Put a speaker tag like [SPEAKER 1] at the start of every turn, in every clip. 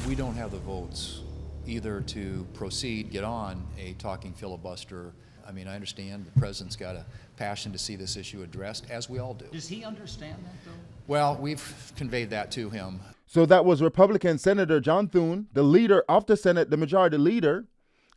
[SPEAKER 1] we don't have the votes either to proceed, get on a talking filibuster. I mean, I understand the president's got a passion to see this issue addressed, as we all do.
[SPEAKER 2] Does he understand that, though?
[SPEAKER 1] Well, we've conveyed that to him.
[SPEAKER 3] So that was Republican Senator John Thune, the leader of the Senate, the majority leader,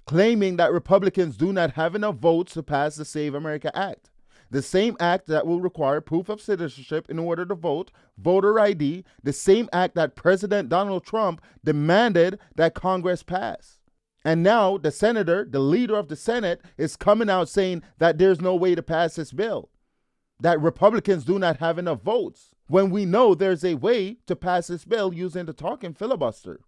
[SPEAKER 3] claiming that Republicans do not have enough votes to pass the Save America Act. The same act that will require proof of citizenship in order to vote, voter ID, the same act that President Donald Trump demanded that Congress pass. And now the senator, the leader of the Senate, is coming out saying that there's no way to pass this bill, that Republicans do not have enough votes, when we know there's a way to pass this bill using the talking filibuster.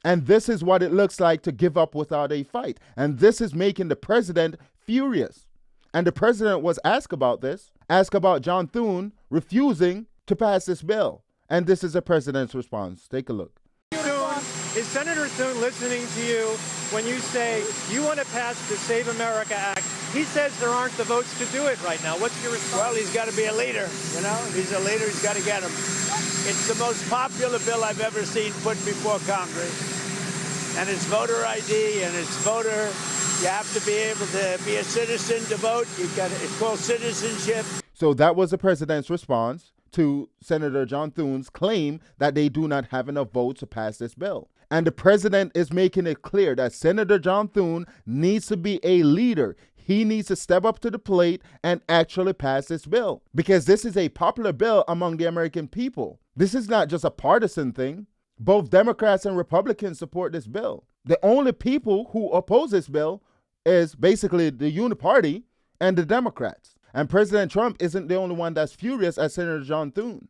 [SPEAKER 3] And this is what it looks like to give up without a fight. And this is making the president furious. And the president was asked about this, asked about John Thune refusing to pass this bill. And this is the president's response. Take a look.
[SPEAKER 4] Is Senator Thune listening to you when you say you want to pass the Save America Act? He says there aren't the votes to do it right now. What's your response?
[SPEAKER 5] Well, he's got to be a leader, you know? If he's a leader, he's got to get him. It's the most popular bill I've ever seen put before Congress. And it's voter ID and it's voter. You have to be able to be a citizen to vote. It's called citizenship.
[SPEAKER 3] So that was the president's response to Senator John Thune's claim that they do not have enough votes to pass this bill. And the president is making it clear that Senator John Thune needs to be a leader. He needs to step up to the plate and actually pass this bill, because this is a popular bill among the American people. This is not just a partisan thing. Both Democrats and Republicans support this bill. The only people who oppose this bill is basically the Uniparty and the Democrats. And President Trump isn't the only one that's furious at Senator John Thune,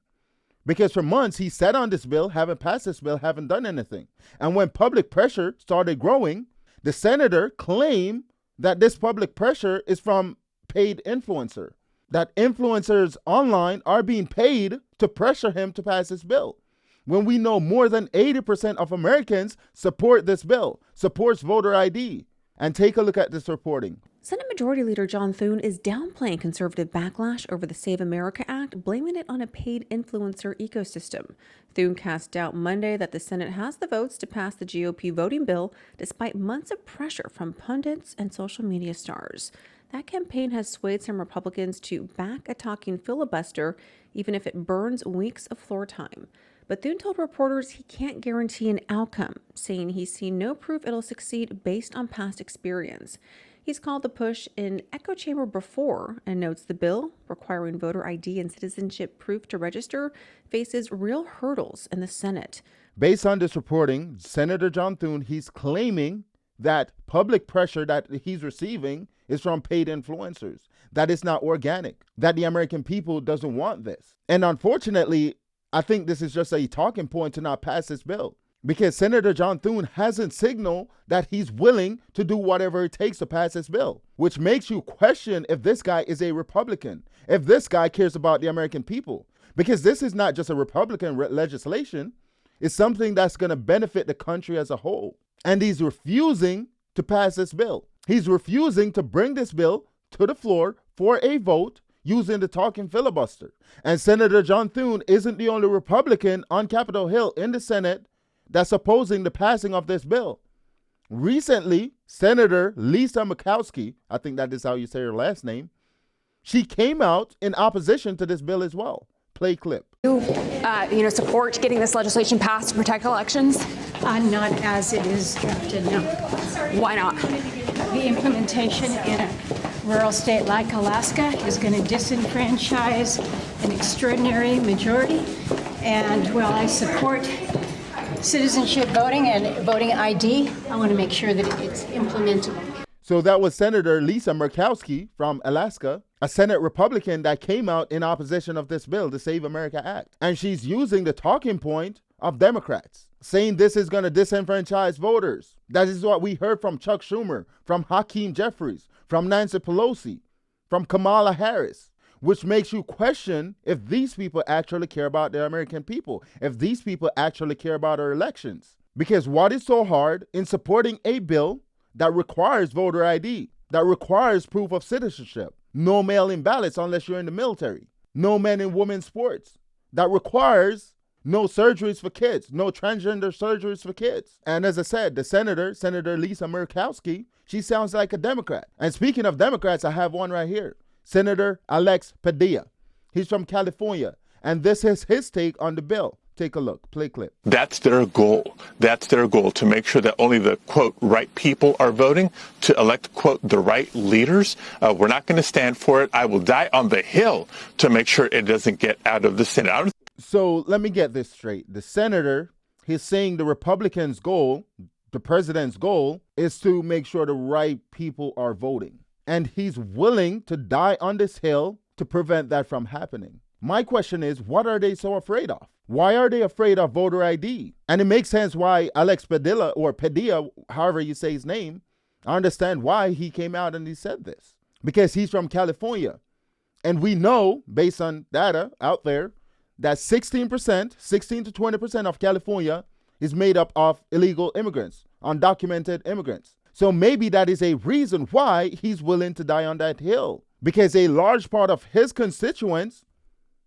[SPEAKER 3] because for months he sat on this bill, haven't passed this bill, haven't done anything. And when public pressure started growing, the senator claimed that this public pressure is from paid influencer, that influencers online are being paid to pressure him to pass this bill. When we know more than 80% of Americans support this bill, supports voter ID. And take a look at this reporting.
[SPEAKER 6] Senate Majority Leader John Thune is downplaying conservative backlash over the Save America Act, blaming it on a paid influencer ecosystem. Thune cast doubt Monday that the Senate has the votes to pass the GOP voting bill, despite months of pressure from pundits and social media stars. That campaign has swayed some Republicans to back a talking filibuster, even if it burns weeks of floor time. But Thune told reporters he can't guarantee an outcome, saying he's seen no proof it'll succeed based on past experience. He's called the push an echo chamber before and notes the bill, requiring voter ID and citizenship proof to register, faces real hurdles in the Senate.
[SPEAKER 3] Based on this reporting, Senator John Thune, he's claiming that public pressure that he's receiving is from paid influencers, that it's not organic, that the American people doesn't want this. And unfortunately, I think this is just a talking point to not pass this bill, because Senator John Thune hasn't signaled that he's willing to do whatever it takes to pass this bill, which makes you question if this guy is a Republican, if this guy cares about the American people, because this is not just a Republican legislation. It's something that's going to benefit the country as a whole. And he's refusing to pass this bill. He's refusing to bring this bill to the floor for a vote using the talking filibuster. And Senator John Thune isn't the only Republican on Capitol Hill in the Senate that's opposing the passing of this bill. Recently, Senator Lisa Murkowski, I think that is how you say her last name, she came out in opposition to this bill as well. Play clip.
[SPEAKER 7] You support getting this legislation passed to protect elections?
[SPEAKER 8] Not as it is drafted, no.
[SPEAKER 7] Why not?
[SPEAKER 8] The implementation in a rural state like Alaska is going to disenfranchise an extraordinary majority. And while I support citizenship voting and voting ID, I want to make sure that it's implementable.
[SPEAKER 3] So that was Senator Lisa Murkowski from Alaska, a Senate Republican that came out in opposition of this bill, the Save America Act. And she's using the talking point of Democrats, saying this is going to disenfranchise voters. That is what we heard from Chuck Schumer, from Hakeem Jeffries, from Nancy Pelosi, from Kamala Harris, which makes you question if these people actually care about the American people, if these people actually care about our elections. Because what is so hard in supporting a bill that requires voter ID, that requires proof of citizenship, no mail-in ballots unless you're in the military, no men and women sports, that requires No surgeries for kids. No transgender surgeries for kids. And as I said, the Senator Lisa Murkowski, she sounds like a Democrat. And speaking of Democrats, I have one right here. Senator Alex Padilla. He's from California. And this is his take on the bill. Take a look. Play clip.
[SPEAKER 2] That's their goal. That's their goal, to make sure that only the, quote, right people are voting, to elect, quote, the right leaders. We're not going to stand for it. I will die on the Hill to make sure it doesn't get out of the Senate.
[SPEAKER 3] So let me get this straight. The senator, he's saying the Republicans' goal, the president's goal, is to make sure the right people are voting. And he's willing to die on this hill to prevent that from happening. My question is, what are they so afraid of? Why are they afraid of voter ID? And it makes sense why Alex Padilla, or Padilla, however you say his name, I understand why he came out and he said this. Because he's from California. And we know, based on data out there, that 16% to 20% of California is made up of illegal immigrants, undocumented immigrants. So maybe that is a reason why he's willing to die on that hill. Because a large part of his constituents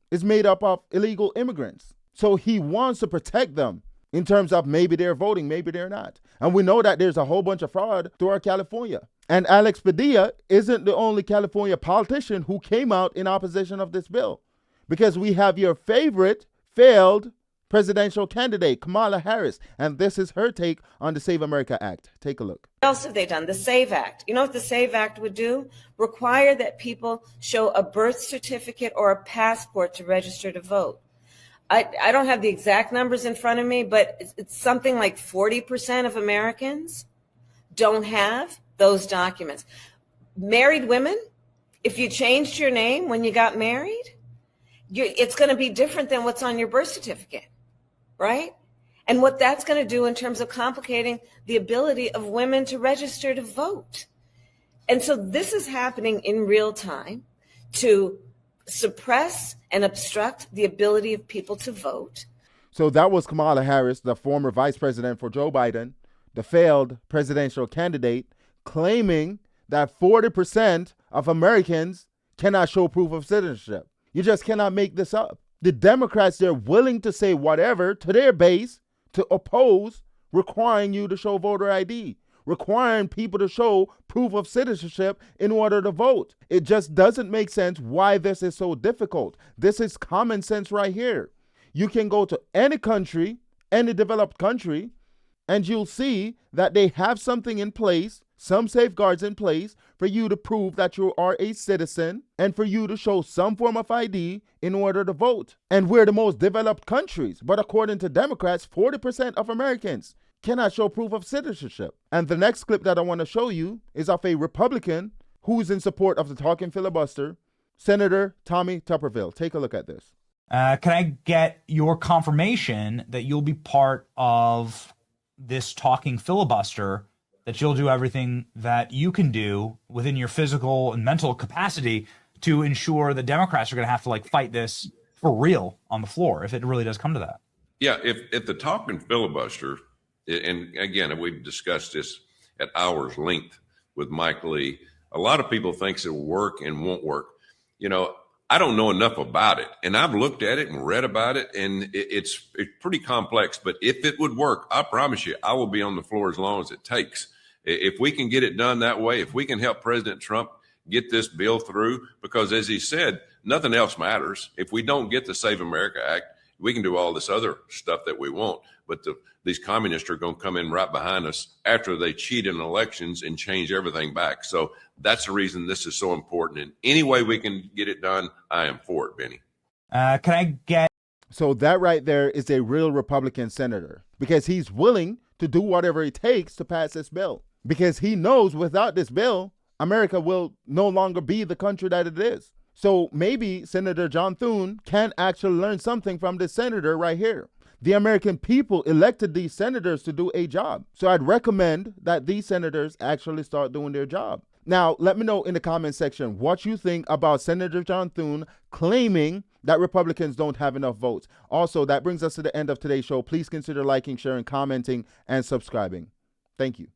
[SPEAKER 3] is made up of illegal immigrants. So he wants to protect them in terms of maybe they're voting, maybe they're not. And we know that there's a whole bunch of fraud throughout California. And Alex Padilla isn't the only California politician who came out in opposition of this bill. Because we have your favorite failed presidential candidate, Kamala Harris. And this is her take on the Save America Act. Take a look.
[SPEAKER 9] What else have they done? The SAVE Act. You know what the SAVE Act would do? Require that people show a birth certificate or a passport to register to vote. I don't have the exact numbers in front of me, but it's something like 40% of Americans don't have those documents. Married women, if you changed your name when you got married, it's going to be different than what's on your birth certificate, right? And what that's going to do in terms of complicating the ability of women to register to vote. And so this is happening in real time to suppress and obstruct the ability of people to vote.
[SPEAKER 3] So that was Kamala Harris, the former vice president for Joe Biden, the failed presidential candidate, claiming that 40% of Americans cannot show proof of citizenship. You just cannot make this up. The Democrats, they're willing to say whatever to their base to oppose requiring you to show voter ID, requiring people to show proof of citizenship in order to vote. It just doesn't make sense why this is so difficult. This is common sense right here. You can go to any country, any developed country, and you'll see that they have something in place, some safeguards in place for you to prove that you are a citizen and for you to show some form of ID in order to vote. And we're the most developed countries, but according to Democrats, 40% of Americans cannot show proof of citizenship. And the next clip that I want to show you is of a Republican who's in support of the talking filibuster, Senator Tommy Tuberville. Take a look at this.
[SPEAKER 10] Can I get your confirmation that you'll be part of this talking filibuster, that you'll do everything that you can do within your physical and mental capacity to ensure that Democrats are going to have to fight this for real on the floor if it really does come to that?
[SPEAKER 11] Yeah, if the talking filibuster, and again, we've discussed this at hours length with Mike Lee, a lot of people think it will work and won't work. You know, I don't know enough about it, and I've looked at it and read about it, and it's pretty complex. But if it would work, I promise you, I will be on the floor as long as it takes. If we can get it done that way, if we can help President Trump get this bill through, because as he said, nothing else matters. If we don't get the Save America Act, we can do all this other stuff that we want. But these communists are going to come in right behind us after they cheat in elections and change everything back. So that's the reason this is so important. And any way we can get it done, I am for it, Benny.
[SPEAKER 10] Can I get...
[SPEAKER 3] So that right there is a real Republican senator, because he's willing to do whatever it takes to pass this bill, because he knows without this bill, America will no longer be the country that it is. So maybe Senator John Thune can actually learn something from this senator right here. The American people elected these senators to do a job. So I'd recommend that these senators actually start doing their job. Now, let me know in the comment section what you think about Senator John Thune claiming that Republicans don't have enough votes. Also, that brings us to the end of today's show. Please consider liking, sharing, commenting, and subscribing. Thank you.